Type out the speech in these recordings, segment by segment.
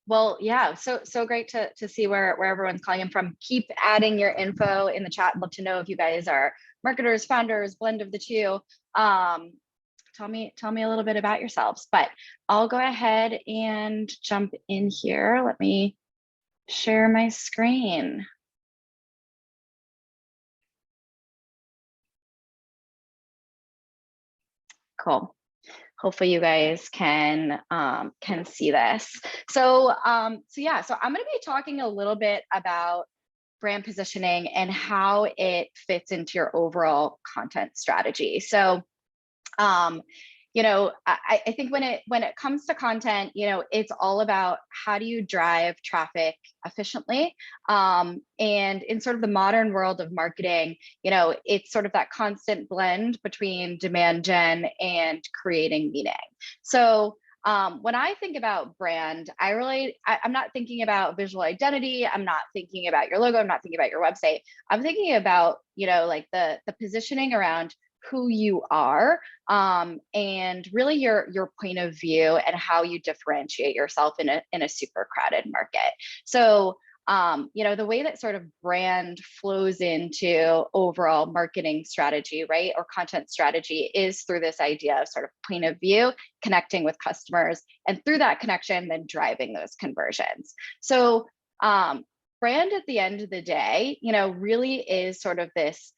Well, yeah, so great to see where everyone's calling in from. Keep adding your info in the chat. Love to know if you guys are marketers, founders, blend of the two. Tell me a little bit about yourselves, but I'll go ahead and jump in here. Let me share my screen. Cool. Hopefully you guys can see this. So I'm going to be talking a little bit about brand positioning and how it fits into your overall content strategy. So I think when it comes to content, it's all about how do you drive traffic efficiently. And in sort of the modern world of marketing, it's sort of that constant blend between demand gen and creating meaning. So when I think about brand, I'm not thinking about visual identity. I'm not thinking about your logo. I'm not thinking about your website. I'm thinking about, like the positioning around who you are, and really your point of view and how you differentiate yourself in a super crowded market. So, the way that sort of brand flows into overall marketing strategy, right, or content strategy is through this idea of sort of point of view, connecting with customers, and through that connection, then driving those conversions. So, brand at the end of the day, really is sort of this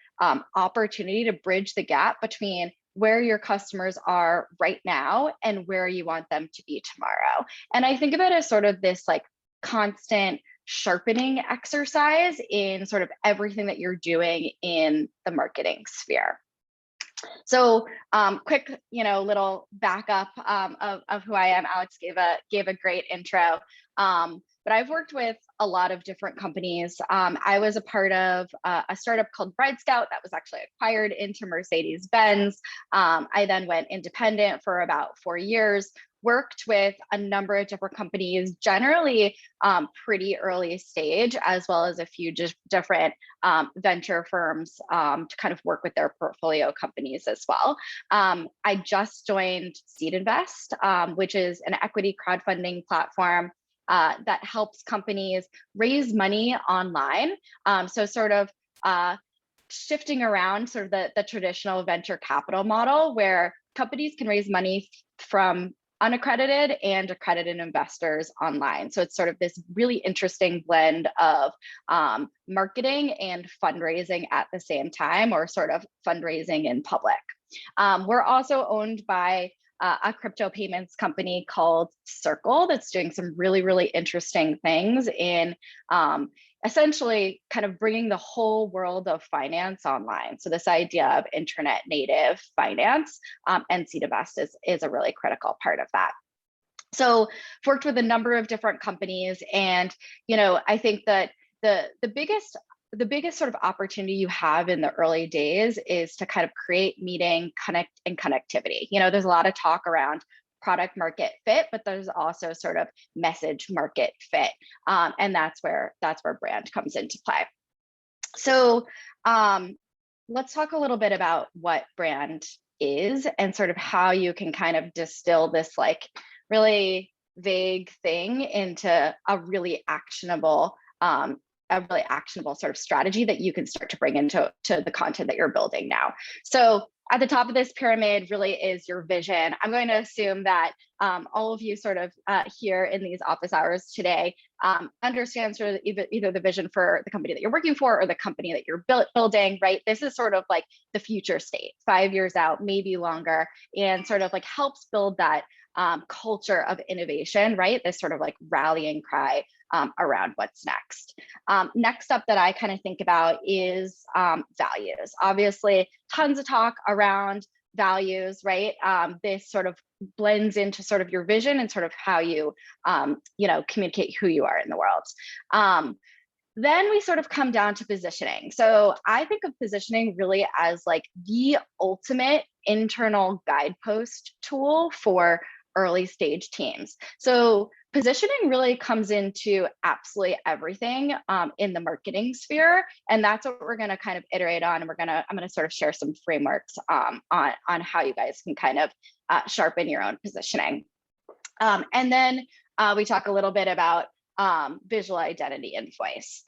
opportunity to bridge the gap between where your customers are right now and where you want them to be tomorrow. And I think of it as sort of this like constant sharpening exercise in sort of everything that you're doing in the marketing sphere. So quick, little backup of who I am. Alex gave a great intro. But I've worked with a lot of different companies. I was a part of a startup called Bride Scout that was actually acquired into Mercedes-Benz. I then went independent for about 4 years, worked with a number of different companies, generally pretty early stage, as well as a few different venture firms to kind of work with their portfolio companies as well. I just joined Seed Invest, which is an equity crowdfunding platform that helps companies raise money online. So sort of shifting around sort of the traditional venture capital model where companies can raise money from unaccredited and accredited investors online. So it's sort of this really interesting blend of marketing and fundraising at the same time, or sort of fundraising in public. We're also owned by a crypto payments company called Circle that's doing some really, really interesting things in essentially kind of bringing the whole world of finance online. So this idea of internet native finance, and Seed Invest is a really critical part of that. So I've worked with a number of different companies, and I think that the biggest sort of opportunity you have in the early days is to kind of create meeting, connect, and connectivity. There's a lot of talk around product market fit, but there's also sort of message market fit. And that's where brand comes into play. So let's talk a little bit about what brand is and sort of how you can kind of distill this like really vague thing into a really actionable sort of strategy that you can start to bring into the content that you're building now. So at the top of this pyramid really is your vision. I'm going to assume that all of you sort of here in these office hours today understand sort of either the vision for the company that you're working for or the company that you're building, right? This is sort of like the future state, 5 years out, maybe longer, and sort of like helps build that culture of innovation, right? This sort of like rallying cry around what's next. Next up that I kind of think about is values. Obviously, tons of talk around values, right? This sort of blends into sort of your vision and sort of how you, communicate who you are in the world. Then we sort of come down to positioning. So I think of positioning really as like the ultimate internal guidepost tool for early stage teams. So positioning really comes into absolutely everything in the marketing sphere, and that's what we're going to kind of iterate on. And I'm going to sort of share some frameworks on how you guys can kind of sharpen your own positioning. And then we talk a little bit about visual identity and voice.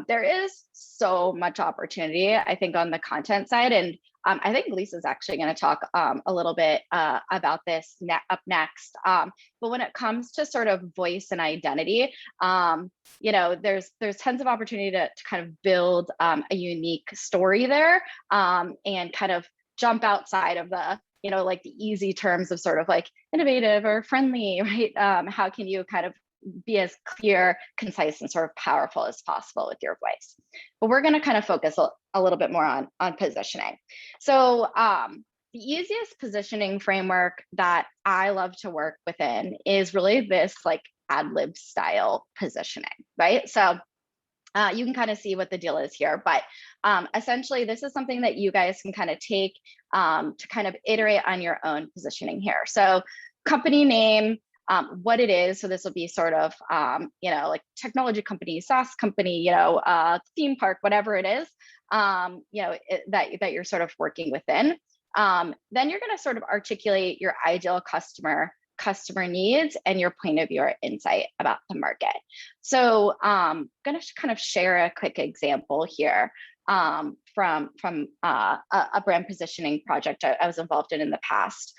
There is so much opportunity, I think, on the content side. And I think Lisa's actually going to talk a little bit about this up next. But when it comes to sort of voice and identity, there's tons of opportunity to kind of build a unique story there, and kind of jump outside of the like the easy terms of sort of like innovative or friendly, right? How can you kind of be as clear, concise, and sort of powerful as possible with your voice? But we're going to kind of focus a little bit more on positioning. So the easiest positioning framework that I love to work within is really this like ad lib style positioning, right? So you can kind of see what the deal is here, but essentially this is something that you guys can kind of take to kind of iterate on your own positioning here. So company name, what it is. So this will be sort of, like technology company, SaaS company, theme park, whatever it is, that you're sort of working within. Then you're going to sort of articulate your ideal customer needs and your point of view or insight about the market. So I'm going to kind of share a quick example here from a brand positioning project I was involved in the past.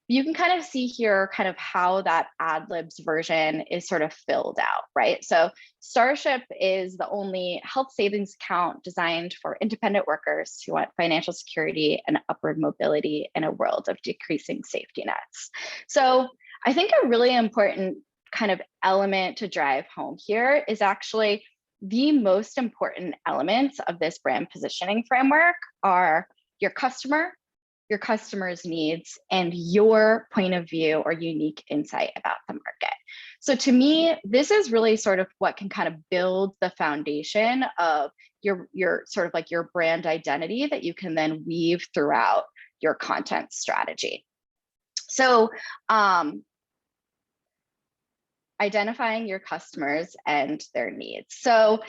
You can kind of see here kind of how that ad libs version is sort of filled out, right? So Starship is the only health savings account designed for independent workers who want financial security and upward mobility in a world of decreasing safety nets. So I think a really important kind of element to drive home here is actually the most important elements of this brand positioning framework are your customer's needs, and your point of view or unique insight about the market. So to me, this is really sort of what can kind of build the foundation of your sort of like your brand identity that you can then weave throughout your content strategy. So identifying your customers and their needs. So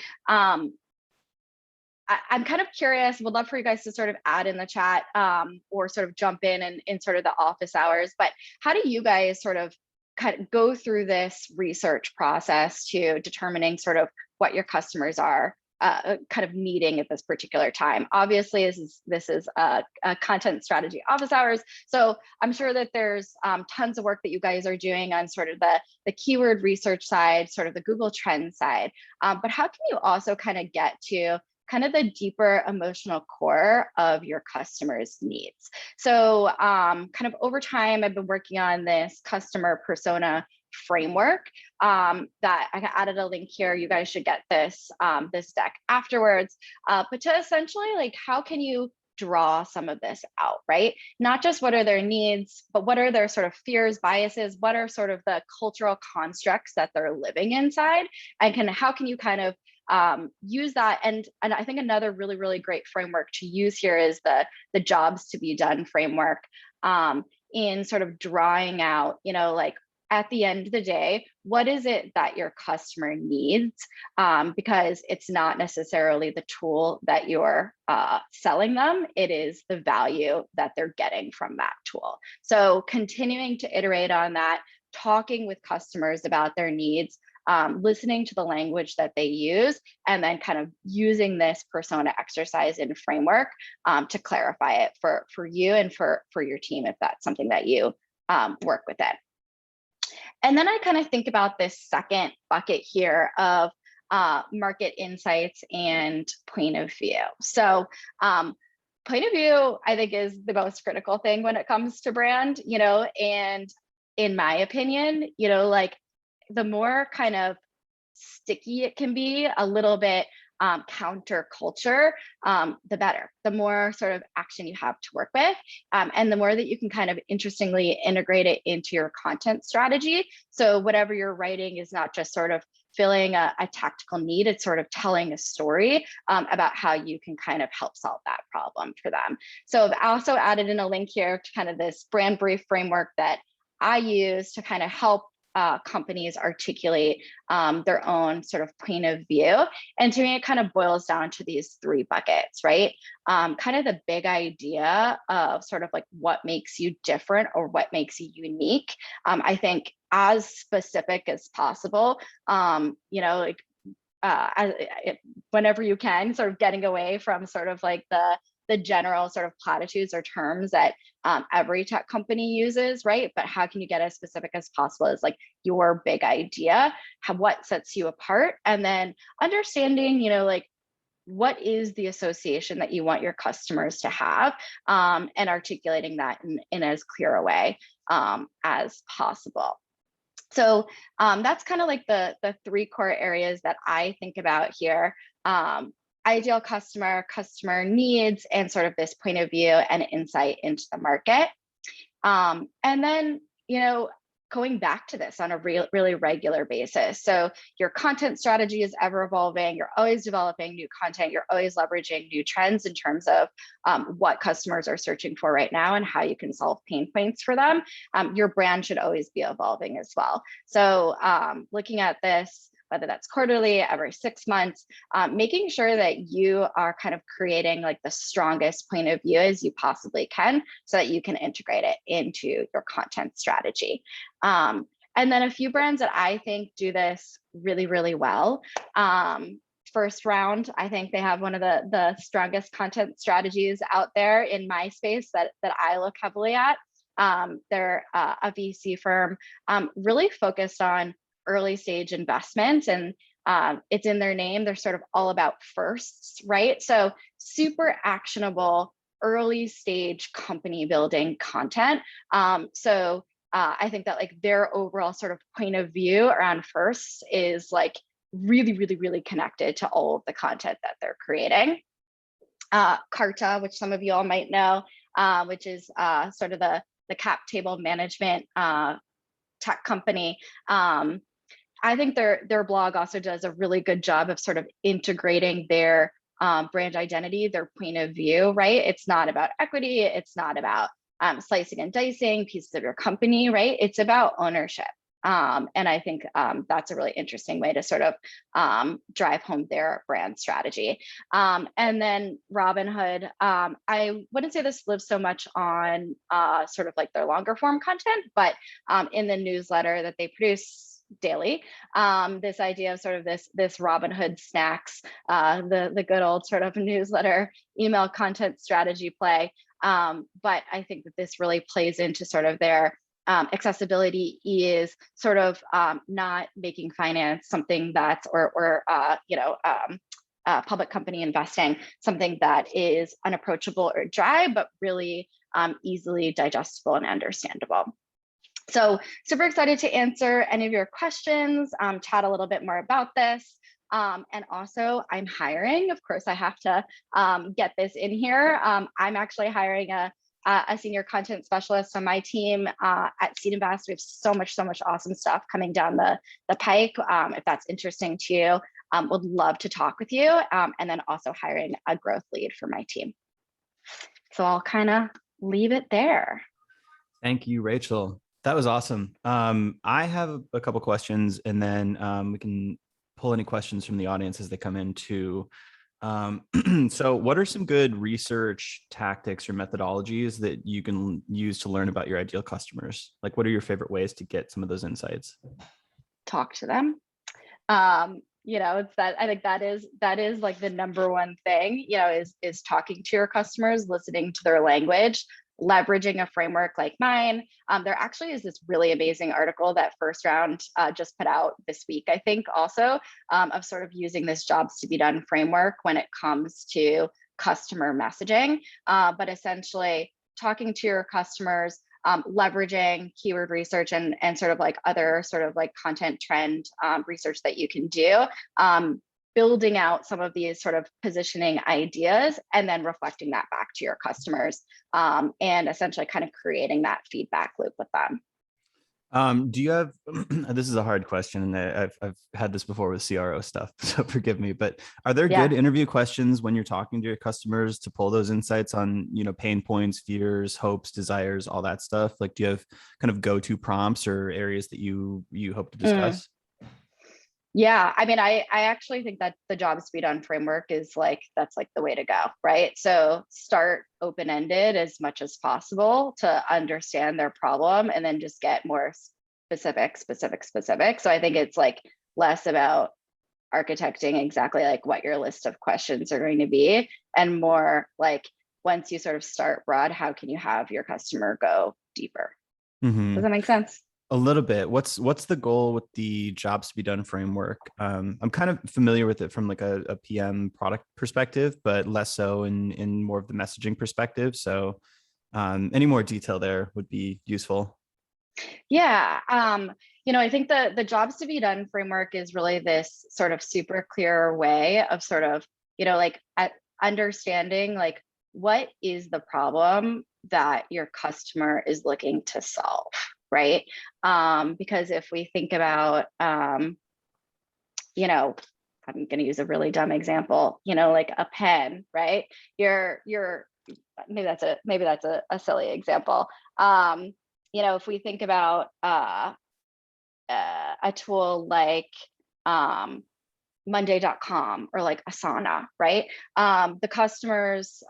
I'm kind of curious, would love for you guys to sort of add in the chat or sort of jump in sort of the office hours, but how do you guys sort of kind of go through this research process to determining sort of what your customers are kind of needing at this particular time? Obviously, this is a content strategy office hours. So I'm sure that there's tons of work that you guys are doing on sort of the keyword research side, sort of the Google Trends side. But how can you also kind of get to kind of the deeper emotional core of your customers' needs? So kind of over time, I've been working on this customer persona framework that I added a link here. You guys should get this deck afterwards. But to essentially like, how can you draw some of this out, right? Not just what are their needs, but what are their sort of fears, biases, what are sort of the cultural constructs that they're living inside, and how can you kind of use that? And I think another really, really great framework to use here is the jobs to be done framework, in sort of drawing out, like at the end of the day, what is it that your customer needs? Because it's not necessarily the tool that you're selling them, it is the value that they're getting from that tool. So continuing to iterate on that, talking with customers about their needs, listening to the language that they use, and then kind of using this persona exercise and framework to clarify it for you and for your team, if that's something that you work with it. And then I kind of think about this second bucket here of market insights and point of view. So point of view, I think, is the most critical thing when it comes to brand, and in my opinion, like the more kind of sticky it can be, a little bit counterculture, the better. The more sort of action you have to work with, and the more that you can kind of interestingly integrate it into your content strategy. So whatever you're writing is not just sort of filling a tactical need, it's sort of telling a story about how you can kind of help solve that problem for them. So I've also added in a link here to kind of this brand brief framework that I use to kind of help companies articulate their own sort of point of view. And to me, it kind of boils down to these three buckets, right? Kind of the big idea of sort of like what makes you different or what makes you unique. I think as specific as possible. Like whenever you can, sort of getting away from sort of like the general sort of platitudes or terms that every tech company uses, right? But how can you get as specific as possible as like your big idea, what sets you apart, and then understanding, like what is the association that you want your customers to have, and articulating that in as clear a way as possible. So that's kind of like the three core areas that I think about here. Ideal customer, customer needs, and sort of this point of view and insight into the market. And then, going back to this on a really regular basis. So your content strategy is ever evolving. You're always developing new content. You're always leveraging new trends in terms of what customers are searching for right now and how you can solve pain points for them. Your brand should always be evolving as well. So looking at this, whether that's quarterly, every 6 months, making sure that you are kind of creating like the strongest point of view as you possibly can so that you can integrate it into your content strategy. And then a few brands that I think do this really, really well. First Round, I think they have one of the strongest content strategies out there in my space that I look heavily at. They're a VC firm, really focused on early stage investments, and it's in their name. They're sort of all about firsts, right? So super actionable early stage company building content. So I think that like their overall sort of point of view around firsts is like really, really, really connected to all of the content that they're creating. Carta, which some of you all might know, which is sort of the cap table management tech company. I think their blog also does a really good job of sort of integrating their brand identity, their point of view, right? It's not about equity. It's not about slicing and dicing pieces of your company, right? It's about ownership. And I think that's a really interesting way to sort of drive home their brand strategy. And then Robinhood, I wouldn't say this lives so much on sort of like their longer form content, but in the newsletter that they produce daily, this idea of sort of this Robinhood snacks, the good old sort of newsletter email content strategy play. But I think that this really plays into sort of their accessibility is sort of not making finance something that's or public company investing something that is unapproachable or dry, but really easily digestible and understandable. So super excited to answer any of your questions, chat a little bit more about this. And also I'm hiring. Of course, I have to get this in here. I'm actually hiring a senior content specialist on my team at Seed Invest. We have so much awesome stuff coming down the pike. If that's interesting to you, would love to talk with you. And then also hiring a growth lead for my team. So I'll kind of leave it there. Thank you, Rachel. That was awesome. I have a couple questions, and then we can pull any questions from the audience as they come in too. So what are some good research tactics or methodologies that you can use to learn about your ideal customers? Like, what are your favorite ways to get some of those insights? Talk to them. It's that I think that is like the number one thing, is talking to your customers, listening to their language, leveraging a framework like mine. There actually is this really amazing article that First Round just put out this week, I think, also of sort of using this jobs to be done framework when it comes to customer messaging, but essentially talking to your customers, leveraging keyword research and sort of like other sort of like content trend research that you can do, building out some of these sort of positioning ideas and then reflecting that back to your customers, and essentially kind of creating that feedback loop with them. Do you have, this is a hard question, and I've had this before with CRO stuff, so forgive me, but are there good interview questions when you're talking to your customers to pull those insights on, pain points, fears, hopes, desires, all that stuff? Like, do you have kind of go-to prompts or areas that you hope to discuss? Yeah, I mean, I actually think that the jobs to be done framework is that's the way to go, right? So start open-ended as much as possible to understand their problem, and then just get more specific. So I think it's like less about architecting exactly like what your list of questions are going to be, and more like once you sort of start broad, how can you have your customer go deeper? Mm-hmm. Does that make sense? A little bit. What's the goal with the jobs to be done framework? I'm kind of familiar with it from like a PM product perspective, but less so in more of the messaging perspective. So any more detail there would be useful. Yeah. I think the jobs to be done framework is really this sort of super clear way of sort of, like understanding like what is the problem that your customer is looking to solve, right? Because if we think about, I'm going to use a really dumb example, like a pen, right? You're maybe that's a silly example. If we think about a tool like Monday.com or like Asana, right? The customers,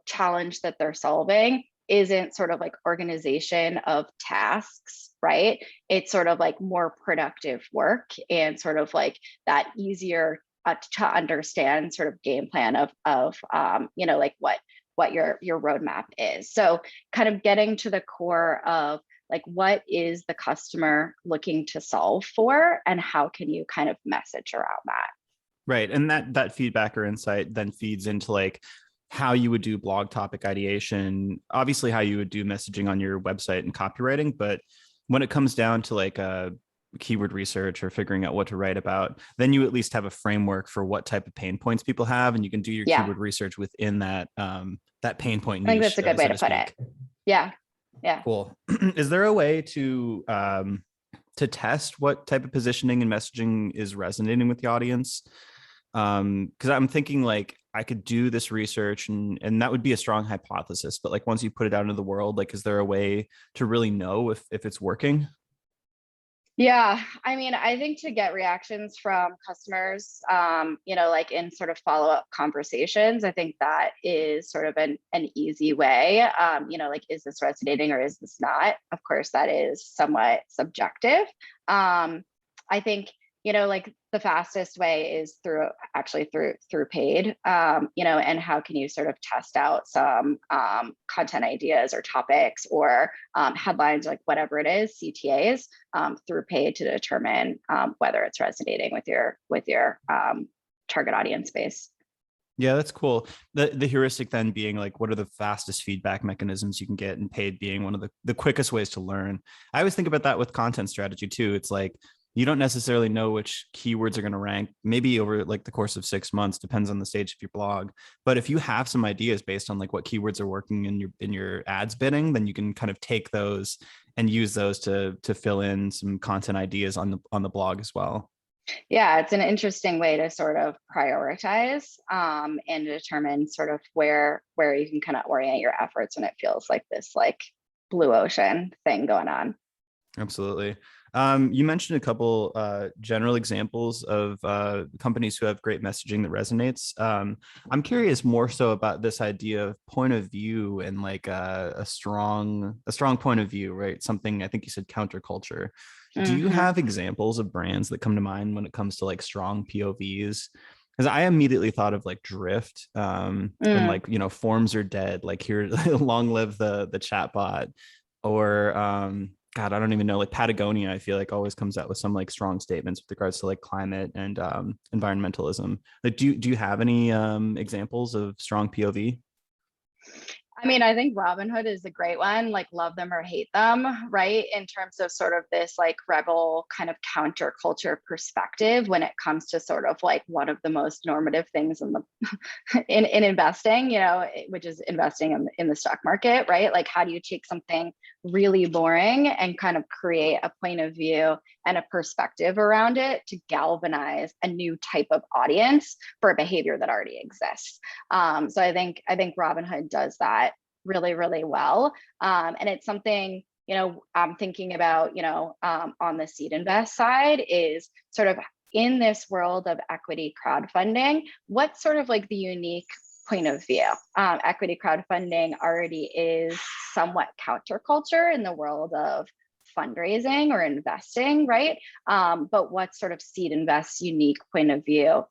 challenge that they're solving isn't sort of like organization of tasks, right? It's sort of like more productive work and sort of like that easier to understand sort of game plan of like what your roadmap is. So kind of getting to the core of like what is the customer looking to solve for, and how can you kind of message around that? Right. And that feedback or insight then feeds into like how you would do blog topic ideation, obviously how you would do messaging on your website and copywriting. But when it comes down to like a keyword research or figuring out what to write about, then you at least have a framework for what type of pain points people have, and you can do your Yeah, keyword research within that that pain point I think niche, that's a good way so to to put it. speak. Yeah. Yeah. Cool. Is there a way to test what type of positioning and messaging is resonating with the audience? Because I'm thinking like I could do this research and that would be a strong hypothesis, but like once you put it out into the world, like is there a way to really know if it's working? Yeah, I mean, I think to get reactions from customers, like in sort of follow-up conversations, I think that is sort of an easy way. Like, is this resonating or is this not? Of course, that is somewhat subjective. I think, like the fastest way is through paid, and how can you sort of test out some content ideas or topics or headlines, like whatever it is, CTAs, through paid to determine whether it's resonating with your target audience base. Yeah, that's cool. The heuristic then being like, what are the fastest feedback mechanisms you can get, and paid being one of the quickest ways to learn. I always think about that with content strategy too. It's like you don't necessarily know which keywords are going to rank, maybe over like the course of 6 months, depends on the stage of your blog. But if you have some ideas based on like what keywords are working in your ads bidding, then you can kind of take those and use those to fill in some content ideas on the blog as well. Yeah, it's an interesting way to sort of prioritize and determine sort of where you can kind of orient your efforts when it feels like this like blue ocean thing going on. Absolutely. You mentioned a couple general examples of companies who have great messaging that resonates. I'm curious more so about this idea of point of view and like a strong point of view, right? Something I think you said counterculture. Do you Mm-hmm. have examples of brands that come to mind when it comes to like strong POVs? Because I immediately thought of like Drift, and Mm. like forms are dead. Like here, long live the chatbot, or God, I don't even know. Like Patagonia, I feel like always comes out with some like strong statements with regards to like climate and environmentalism. Like, do you have any examples of strong POV? I mean, I think Robinhood is a great one, like love them or hate them, right? In terms of sort of this like rebel kind of counterculture perspective when it comes to sort of like one of the most normative things in the in investing, which is investing in the stock market, right? Like how do you take something really boring and kind of create a point of view and a perspective around it to galvanize a new type of audience for a behavior that already exists? So I think Robinhood does that really, really well. And it's something, I'm thinking about, on the seed invest side is sort of in this world of equity crowdfunding, what's sort of like the unique point of view? Equity crowdfunding already is somewhat counterculture in the world of fundraising or investing, right? But what's sort of Seed Invest's unique point of view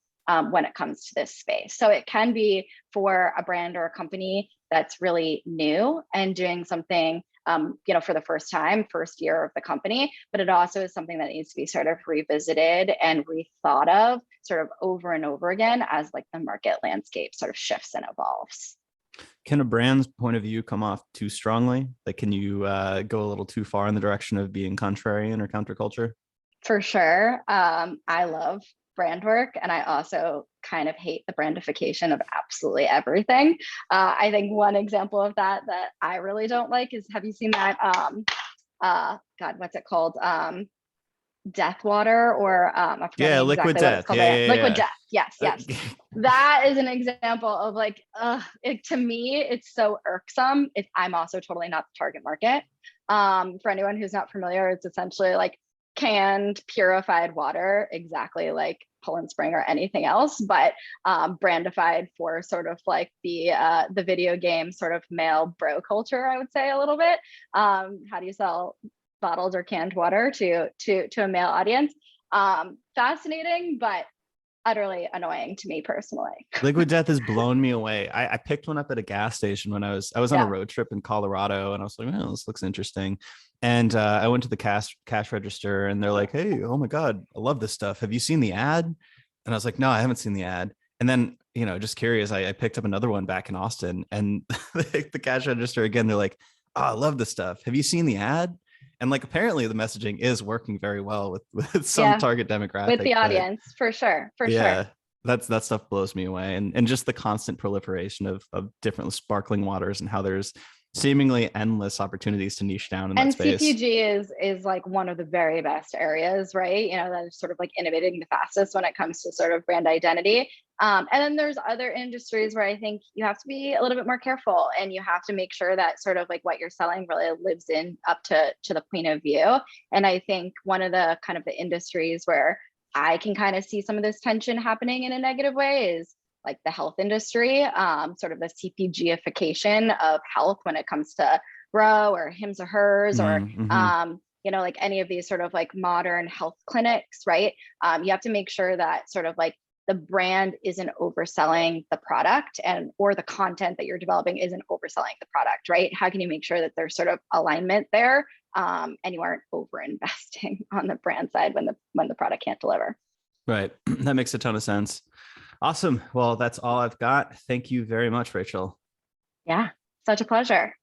when it comes to this space. So it can be for a brand or a company that's really new and doing something for the first time, first year of the company, but it also is something that needs to be sort of revisited and rethought of sort of over and over again as like the market landscape sort of shifts and evolves. Can a brand's point of view come off too strongly? Like, can you go a little too far in the direction of being contrarian or counterculture? For sure. I love brand work, and I also kind of hate the brandification of absolutely everything. I think one example of that I really don't like is, have you seen that? God, what's it called? Death water, or I'm forgetting Liquid exactly what it's death. called. Yeah. Liquid death. Yes. That is an example of like, to me, it's so irksome. I'm also totally not the target market. For anyone who's not familiar, it's essentially like canned purified water, exactly like Poland Spring or anything else, but brandified for sort of like the video game sort of male bro culture, I would say a little bit. How do you sell bottled or canned water to a male audience? Fascinating, but utterly annoying to me personally. Liquid death has blown me away. I picked one up at a gas station when I was on a road trip in Colorado, and I was like, oh, this looks interesting. And I went to the cash register, and they're like, hey, oh my God, I love this stuff. Have you seen the ad? And I was like, no, I haven't seen the ad. And then, just curious, I picked up another one back in Austin, and the cash register again, they're like, oh, I love this stuff. Have you seen the ad? And like, apparently the messaging is working very well with some target demographic. With the audience, for sure. Sure. That stuff blows me away. And just the constant proliferation of different sparkling waters, and how there's seemingly endless opportunities to niche down in that space. And CPG is like one of the very best areas, right? That is sort of like innovating the fastest when it comes to sort of brand identity. And then there's other industries where I think you have to be a little bit more careful, and you have to make sure that sort of like what you're selling really lives in up to the point of view. And I think one of the kind of the industries where I can kind of see some of this tension happening in a negative way is like the health industry, sort of the CPGification of health when it comes to Ro or Hims or Hers, or like any of these sort of like modern health clinics, right? You have to make sure that sort of like the brand isn't overselling the product, or the content that you're developing isn't overselling the product, right? How can you make sure that there's sort of alignment there, and you aren't over investing on the brand side when the product can't deliver? Right. That makes a ton of sense. Awesome. Well, that's all I've got. Thank you very much, Rachel. Yeah, such a pleasure.